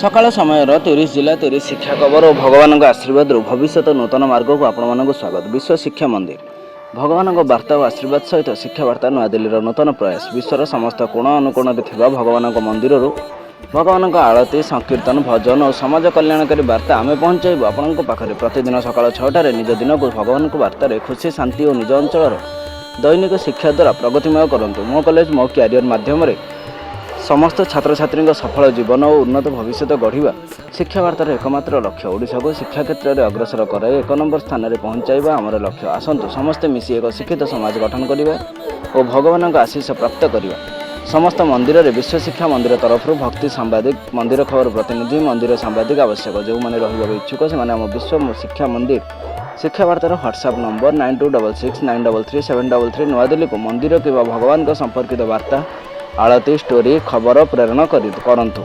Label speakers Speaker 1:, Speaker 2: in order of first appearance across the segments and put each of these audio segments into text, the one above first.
Speaker 1: सकाळ समय 30 जिला 30 शिक्षा खबर और भगवान आशीर्वाद भविष्य नूतन मार्ग को आपण स्वागत। विश्व शिक्षा मंदिर भगवान वार्ता और आशीर्वाद सहित शिक्षा वार्ता नयादिल्ली नूतन प्रयास। विश्वर समस्त कोण अनुकोण भगवान मंदिर भगवान आरती संकीर्तन भजन और समाज कल्याणकारी वार्ता आम पहुँचाइबू आपण पाखे प्रतिदिन सकाळ 6टार निज दिन को भगवान वार्तार खुशी शांति और निज अंचल दैनिक शिक्षा द्वारा प्रगतिमय करूँ। मो कॉलेज मो क्यारियर माध्यम समस्त छात्र छात्री सफल जीवन और उन्नत भविष्य गढ़ा शिक्षा वार्तार एकमात्र लक्ष्य। ओडिशा को शिक्षा क्षेत्र में अग्रसर कराई 1 नंबर स्थान में पहुँचाइबा आमर लक्ष्य। आसतु समस्ते मिसी एक शिक्षित समाज गठन करवा और भगवान आशीष प्राप्त करवा। समस्त मंदिर में विश्व शिक्षा मंदिर तरफर भक्ति सांबादिक मंदिर खबर प्रतिनिधि मंदिर सांबादिक आवश्यक जो मैंने रहा इच्छुक से विश्व शिक्षा मंदिर शिक्षा वार्तार व्हाट्सएप नंबर 9266933733 नयादिल्ली को मंदिर कि भगवान संपर्कित वार्ता आरती स्टोरी खबर प्रेरण करंतु।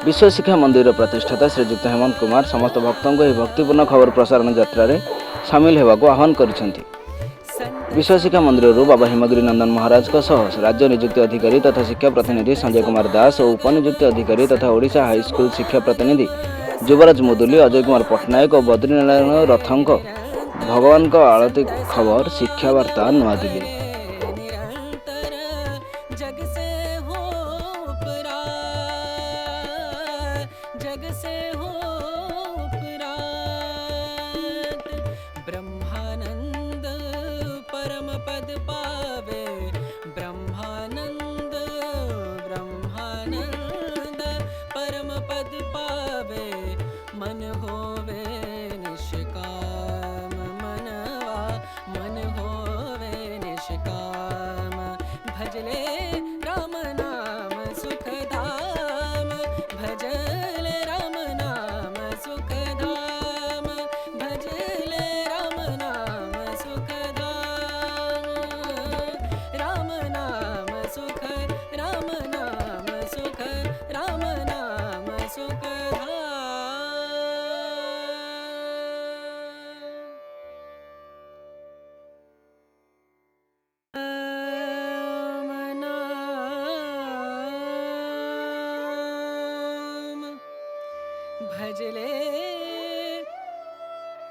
Speaker 1: विश्व शिक्षा मंदिर प्रतिष्ठाता श्रीजुक्त हेमंत कुमार समस्त भक्तों को भक्तिपूर्ण खबर प्रसारण यात्रा सामिल होगा आह्वान करिसेंति। विश्व शिक्षा मंदिर बाबा हिमगिरी नंदन महाराज राज्य नियुक्ति अधिकारी तथा शिक्षा प्रतिनिधि संजय कुमार दास और उपनियुक्ति अधिकारी तथा ओडिशा हाईस्कूल शिक्षा प्रतिनिधि युवराज मुदुली अजय कुमार पट्टनायक और बद्रीनारायण रथंक भगवान का आरती खबर शिक्षा वार्ता नयादिल्ली।
Speaker 2: जग से हो ब्रह्मानंद परम पद पावे ब्रह्मानंद ब्रह्मानंद परम पद पावे मन होवे निष्काम मनवा मन होवे निष्काम भजले राम नाम सुखधाम भजले राम नाम सुखधाम भजले राम नाम सुखधाम राम नाम सुख राम नाम सुख राम नाम सुखधाम। भजले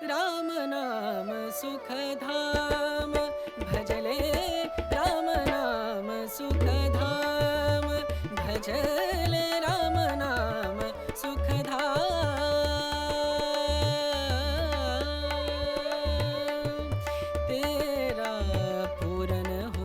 Speaker 2: राम नाम सुखधाम भजले राम नाम सुखधाम भज